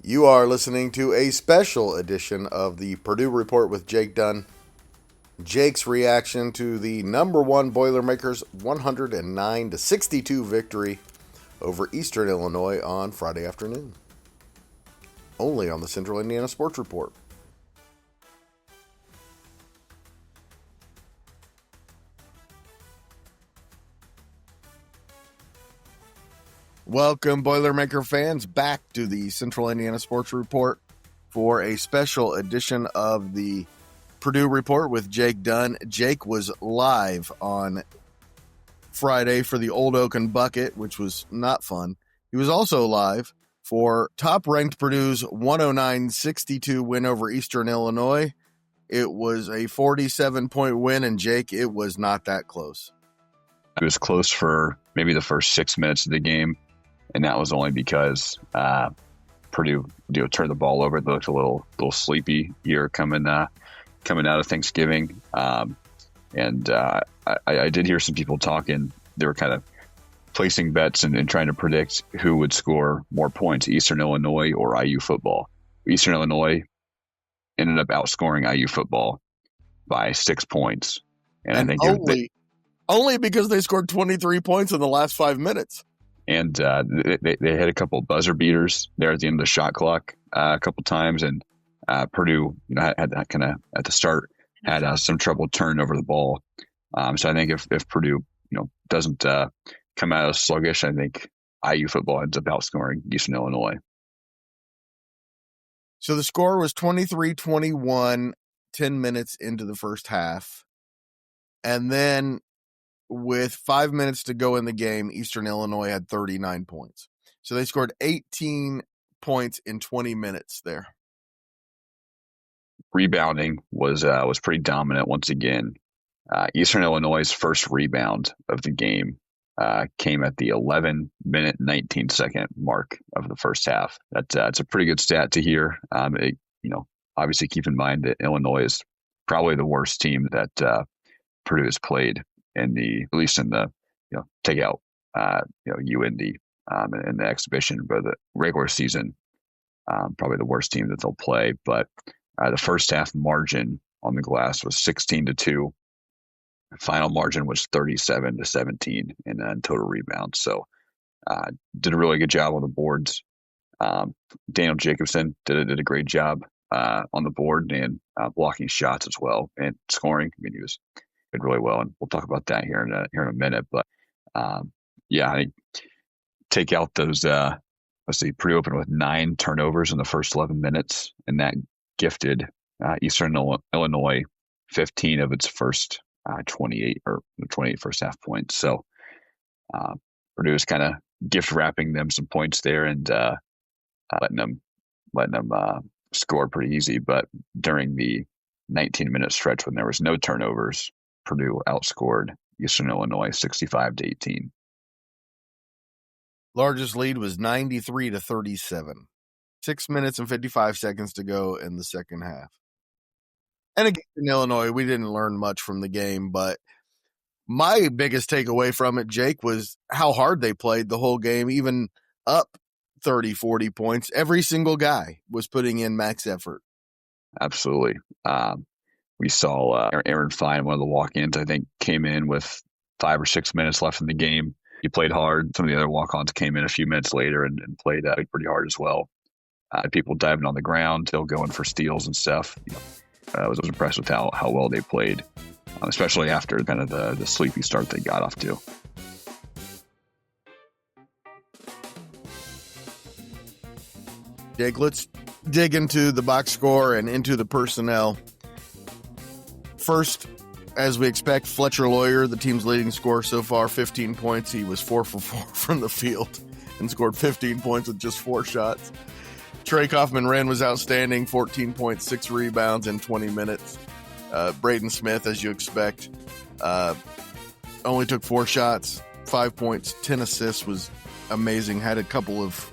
You are listening to a special edition of the Purdue Report with Jake Dunn. Jake's reaction to the number one Boilermakers 109-62 victory over Eastern Illinois on Friday afternoon. Only on the Central Indiana Sports Report. Welcome, Boilermaker fans, back to the Central Indiana Sports Report for a special edition of the Purdue Report with Jake Dunn. Jake was live on Friday for the Old Oaken Bucket, which was not fun. He was also live for top-ranked Purdue's 109-62 win over Eastern Illinois. It was a 47-point win, and Jake, it was not that close. It was close for maybe the first 6 minutes of the game. And that was only because Purdue turned the ball over. They looked a little sleepy here coming out of Thanksgiving. I did hear some people talking. They were kind of placing bets and trying to predict who would score more points, Eastern Illinois or IU football. Eastern Illinois ended up outscoring IU football by 6 points. And I think only because they scored 23 points in the last 5 minutes. And they had a couple of buzzer beaters there at the end of the shot clock a couple times, and Purdue, had that kind of at the start had some trouble turning over the ball. So I think if Purdue, doesn't come out as sluggish, I think IU football ends up outscoring Eastern Illinois. So the score was 23-21, 10 minutes into the first half, and then with 5 minutes to go in the game, Eastern Illinois had 39 points. So they scored 18 points in 20 minutes there. Rebounding was pretty dominant once again. Eastern Illinois' first rebound of the game came at the 11-minute, 19-second mark of the first half. That's a pretty good stat to hear. Obviously keep in mind that Illinois is probably the worst team that Purdue has played at least in the take out UND in the exhibition, but the regular season probably the worst team that they'll play. But the first half margin on the glass was 16-2. The final margin was 37-17 in total rebounds. So did a really good job on the boards. Daniel Jacobson did a great job on the board and blocking shots as well and scoring. I mean, he was did really well, and we'll talk about that here in a minute. But I think take out those. Let's see, Purdue opened with 9 turnovers in the first 11 minutes, and that gifted Eastern Illinois 15 of its first 28 first half points. So Purdue was kind of gift wrapping them some points there and letting them score pretty easy. But during the 19-minute stretch when there was no turnovers, Purdue outscored Eastern Illinois 65-18. Largest lead was 93-37. 6 minutes and 55 seconds to go in the second half. And again, in Illinois, we didn't learn much from the game, but my biggest takeaway from it, Jake, was how hard they played the whole game, even up 30, 40 points. Every single guy was putting in max effort. Absolutely. We saw Aaron Fine, one of the walk-ins, I think, came in with 5 or 6 minutes left in the game. He played hard. Some of the other walk-ons came in a few minutes later and played pretty hard as well. People diving on the ground, still going for steals and stuff. I was impressed with how well they played, especially after kind of the sleepy start they got off to. Jake, let's dig into the box score and into the personnel. First, as we expect, Fletcher Lawyer, the team's leading scorer so far, 15 points. He was 4 for 4 from the field and scored 15 points with just 4 shots. Trey Kaufman-Wren was outstanding, 14 points, 6 rebounds in 20 minutes. Braden Smith, as you expect, only took 4 shots, 5 points, 10 assists, was amazing. Had a couple of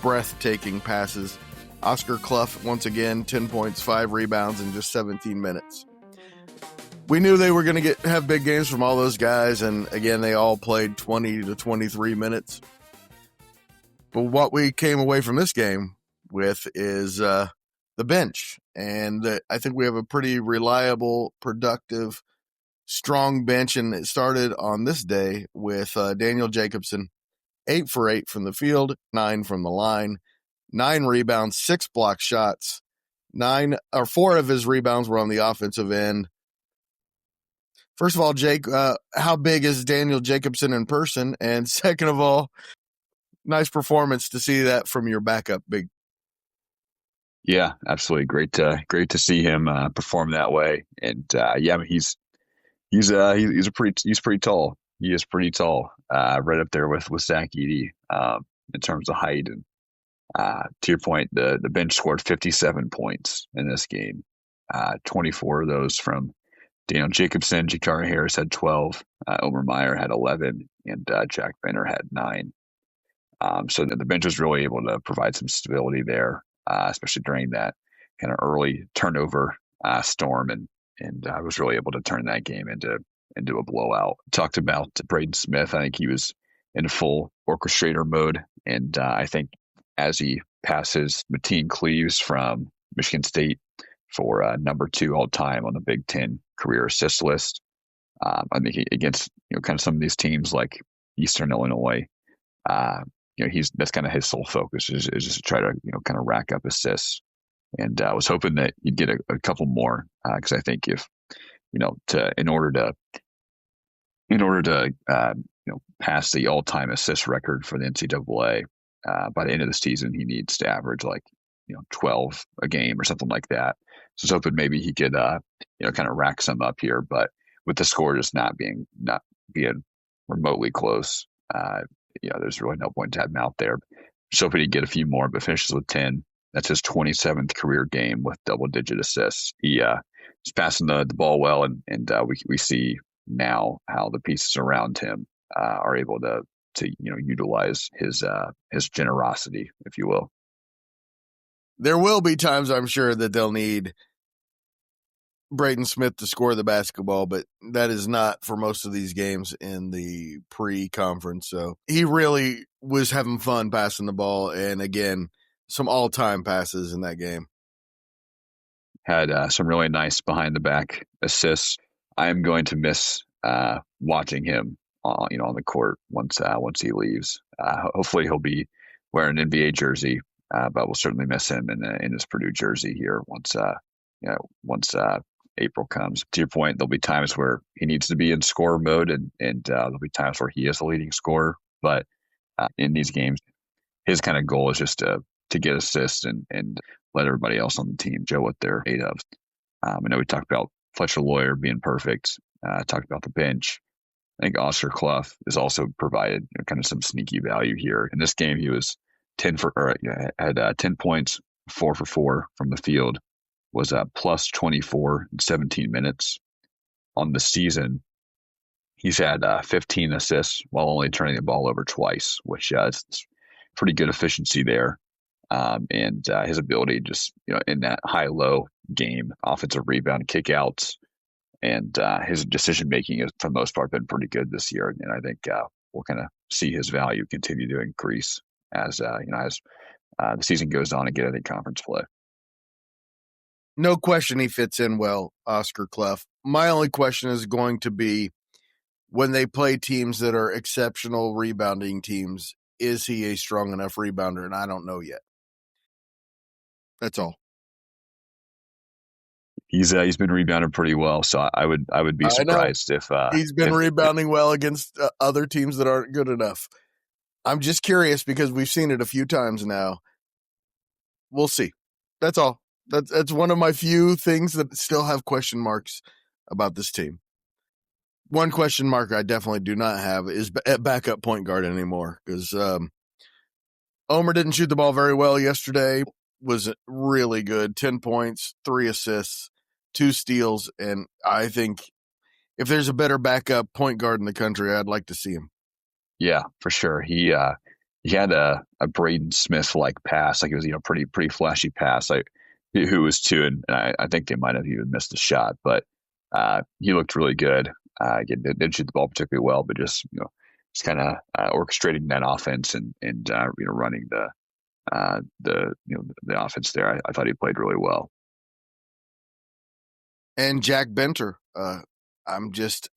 breathtaking passes. Oscar Clough, once again, 10 points, 5 rebounds in just 17 minutes. We knew they were going to have big games from all those guys, and again, they all played 20 to 23 minutes. But what we came away from this game with is the bench. And I think we have a pretty reliable, productive, strong bench. And it started on this day with Daniel Jacobson, 8 for 8 from the field, 9 from the line, 9 rebounds, 6 block shots. 4 of his rebounds were on the offensive end. First of all, Jake, how big is Daniel Jacobson in person? And second of all, nice performance to see that from your backup big. Yeah, absolutely. Great to see him perform that way. And yeah, I mean, he's pretty tall. He is pretty tall, right up there with Zach Edey in terms of height. And to your point, the bench scored 57 points in this game. 24 of those from Daniel Jacobson. Jakari Harris had 12. Omer Meyer had 11, and Jack Benner had 9. So the bench was really able to provide some stability there, especially during that kind of early turnover storm, and I was really able to turn that game into a blowout. Talked about Braden Smith. I think he was in full orchestrator mode, and I think as he passes Mateen Cleaves from Michigan State for number 2 all time on the Big Ten career assist list, I think against kind of some of these teams like Eastern Illinois, that's kind of his sole focus is just to try to kind of rack up assists. And I was hoping that he'd get a couple more because I think if in order to pass the all-time assist record for the NCAA by the end of the season, he needs to average 12 a game or something like that. So I was hoping maybe he could kind of rack some up here, but with the score just not being remotely close, there's really no point to have him out there. Just hoping he'd get a few more, but finishes with 10. That's his 27th career game with double-digit assists. He's passing the ball well, and we see now how the pieces around him are able to utilize his generosity, if you will. There will be times, I'm sure, that they'll need Braden Smith to score the basketball, but that is not for most of these games in the pre-conference. So he really was having fun passing the ball, and again, some all-time passes in that game. Had some really nice behind-the-back assists. I am going to miss watching him, on the court once he leaves. Hopefully, he'll be wearing an NBA jersey, but we'll certainly miss him in his Purdue jersey here once April comes. To your point, there'll be times where he needs to be in scorer mode, and there'll be times where he is the leading scorer. But in these games, his kind of goal is just to get assists and let everybody else on the team show what they're made of. I know we talked about Fletcher Lawyer being perfect. Talked about the bench. I think Oscar Clough has also provided kind of some sneaky value here. In this game, he was 10 points, 4 for 4 from the field, was plus 24 in 17 minutes. On the season, he's had 15 assists while only turning the ball over twice, which is pretty good efficiency there. And his ability just, in that high-low game, offensive rebound, kickouts, and his decision-making has, for the most part, been pretty good this year. And I think we'll kind of see his value continue to increase as the season goes on and get into conference play. No question he fits in well, Oscar Clough. My only question is going to be when they play teams that are exceptional rebounding teams, is he a strong enough rebounder? And I don't know yet. That's all. He's been rebounding pretty well, so I would be surprised if he's been rebounding well against other teams that aren't good enough. I'm just curious because we've seen it a few times now. We'll see. That's all. That's one of my few things that still have question marks about this team. One question mark I definitely do not have is at backup point guard anymore because Omer didn't shoot the ball very well yesterday. Was really good. 10 points, 3 assists, 2 steals, and I think if there's a better backup point guard in the country, I'd like to see him. Yeah, for sure. He had a Braden Smith like pass, like it was pretty flashy pass, like who was 2, and I think they might have even missed a shot, but he looked really good. Again, didn't shoot the ball particularly well, but just kind of orchestrating that offense and running the offense there. I thought he played really well. And Jack Benter,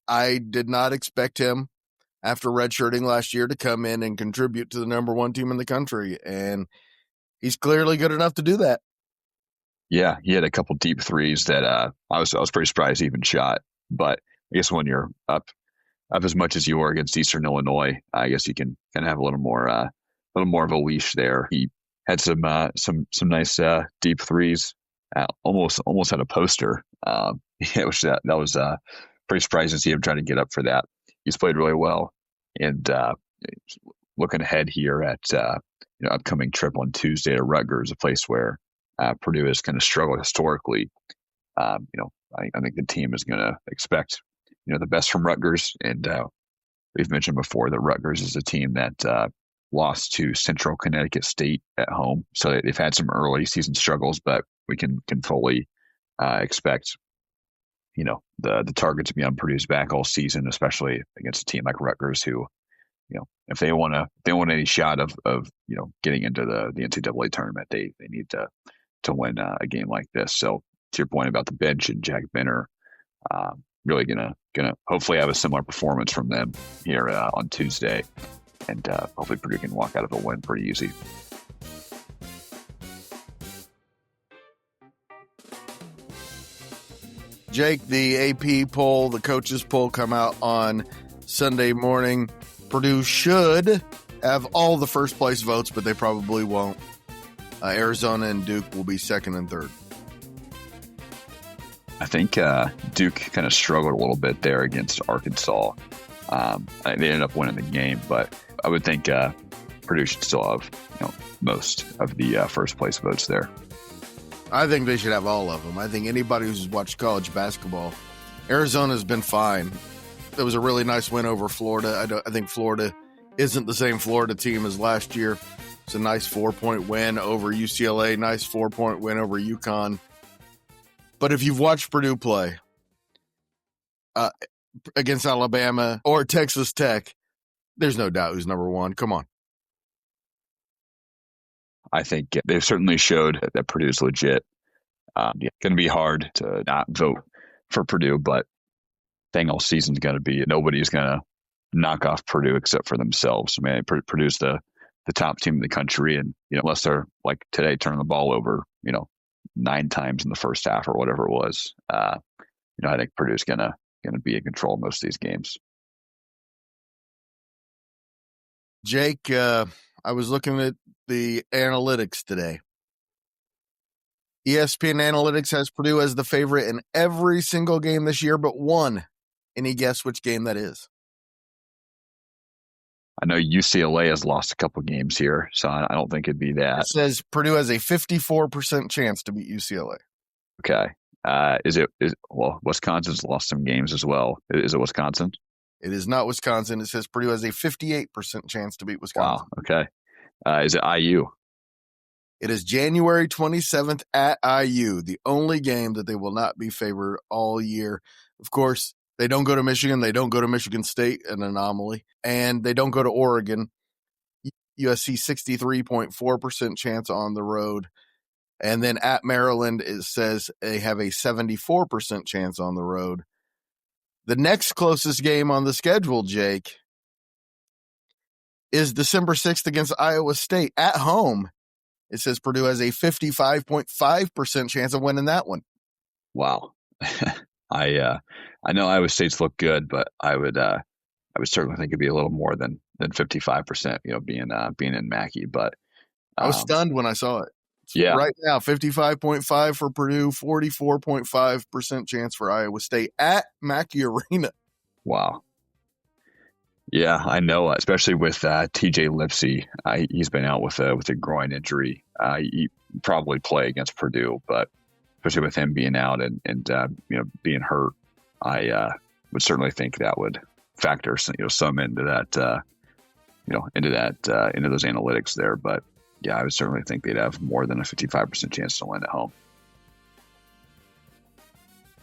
I did not expect him after redshirting last year to come in and contribute to the number one team in the country, and he's clearly good enough to do that. Yeah, he had a couple deep threes that I was pretty surprised he even shot. But I guess when you're up as much as you were against Eastern Illinois, I guess you can kind of have a little more of a leash there. He had some nice deep threes. Almost had a poster. That was pretty surprising to see him trying to get up for that. He's played really well, and looking ahead here at upcoming trip on Tuesday to Rutgers, a place where Purdue has kind of struggled historically. I think the team is going to expect the best from Rutgers, and we've mentioned before that Rutgers is a team that lost to Central Connecticut State at home, so they've had some early season struggles, but we can fully expect the target to be on Purdue's back all season, especially against a team like Rutgers, who if they want any shot of getting into the NCAA tournament, they need to win a game like this. So to your point about the bench and Jack Benter, really gonna hopefully have a similar performance from them here on Tuesday, and hopefully Purdue can walk out of a win pretty easy. Jake, the AP poll, the coaches poll come out on Sunday morning. Purdue should have all the first place votes, but they probably won't. Arizona and Duke will be second and third. I think Duke kind of struggled a little bit there against Arkansas. They ended up winning the game, but I would think Purdue should still have most of the first place votes there. I think they should have all of them. I think anybody who's watched college basketball, Arizona's been fine. It was a really nice win over Florida. I think Florida isn't the same Florida team as last year. It's a nice 4-point win over UCLA, nice 4-point win over UConn. But if you've watched Purdue play against Alabama or Texas Tech, there's no doubt who's number one. Come on. I think they've certainly showed that Purdue's legit. Going to be hard to not vote for Purdue, but thing all season's going to be nobody's going to knock off Purdue except for themselves. I mean, Purdue's the top team in the country, and unless they're like today turning the ball over 9 times in the first half or whatever it was, I think Purdue's going to be in control of most of these games. Jake, I was looking at the analytics today. ESPN Analytics has Purdue as the favorite in every single game this year but one. Any guess which game that is? I know UCLA has lost a couple games here, so I don't think it'd be that. It says Purdue has a 54% chance to beat UCLA. Okay. Wisconsin's lost some games as well. Is it Wisconsin? It is not Wisconsin. It says Purdue has a 58% chance to beat Wisconsin. Wow. Okay. Is it IU? It is January 27th at IU, the only game that they will not be favored all year. Of course, they don't go to Michigan. They don't go to Michigan State, an anomaly. And they don't go to Oregon. USC 63.4% chance on the road. And then at Maryland, it says they have a 74% chance on the road. The next closest game on the schedule, Jake, is December 6th against Iowa State at home. It says Purdue has a 55.5% chance of winning that one. Wow. I know Iowa State's look good, but I would certainly think it'd be a little more than 55%, being in Mackey. But I was stunned when I saw it. Yeah. Right now, 55.5 for Purdue, 44.5% chance for Iowa State at Mackey Arena. Wow. Yeah, I know, especially with TJ Lipsey. He's been out with a groin injury. He probably play against Purdue, but especially with him being out and being hurt, I would certainly think that would factor some into that into those analytics there. But yeah, I would certainly think they'd have more than a 55% chance to win at home.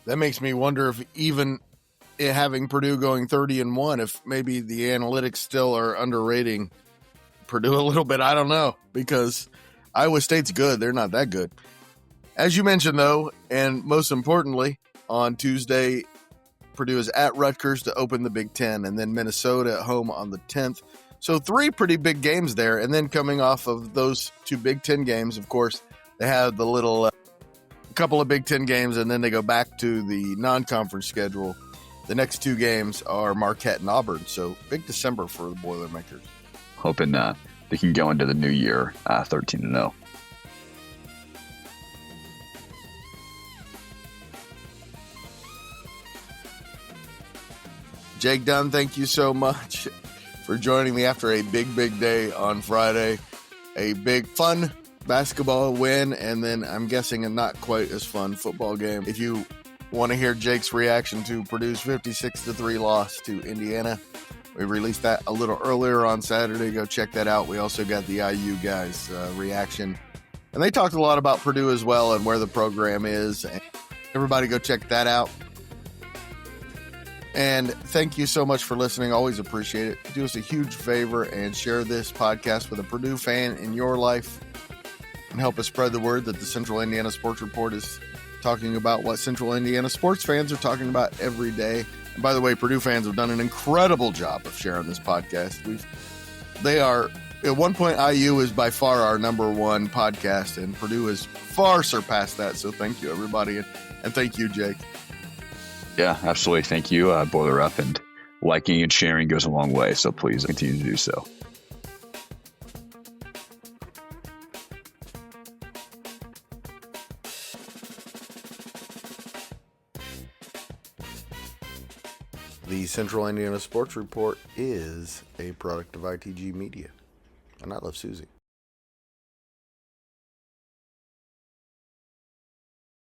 That makes me wonder if even having Purdue going 30-1, if maybe the analytics still are underrating Purdue a little bit. I don't know, because Iowa State's good. They're not that good. As you mentioned, though, and most importantly, on Tuesday, Purdue is at Rutgers to open the Big Ten, and then Minnesota at home on the 10th. So 3 pretty big games there. And then coming off of those 2 Big Ten games, of course, they have the little couple of Big Ten games, and then they go back to the non-conference schedule. The next 2 games are Marquette and Auburn. So big December for the Boilermakers. Hoping they can go into the new year 13-0. Jake Dunn, thank you so much for joining me after a big day on Friday. A big, fun basketball win, and then I'm guessing a not quite as fun football game. If you want to hear Jake's reaction to Purdue's 56-3 loss to Indiana, we released that a little earlier on Saturday. Go check that out. We also got the IU guys' reaction. And they talked a lot about Purdue as well and where the program is. Everybody go check that out. And thank you so much for listening. Always appreciate it. Do us a huge favor and share this podcast with a Purdue fan in your life and help us spread the word that the Central Indiana Sports Report is talking about what Central Indiana sports fans are talking about every day. And by the way, Purdue fans have done an incredible job of sharing this podcast. They are, at one point, IU is by far our number 1 podcast, and Purdue has far surpassed that. So thank you, everybody. And thank you, Jake. Yeah, absolutely. Thank you, Boiler Up. And liking and sharing goes a long way, so please continue to do so. The Central Indiana Sports Report is a product of ITG Media. And I love Susie.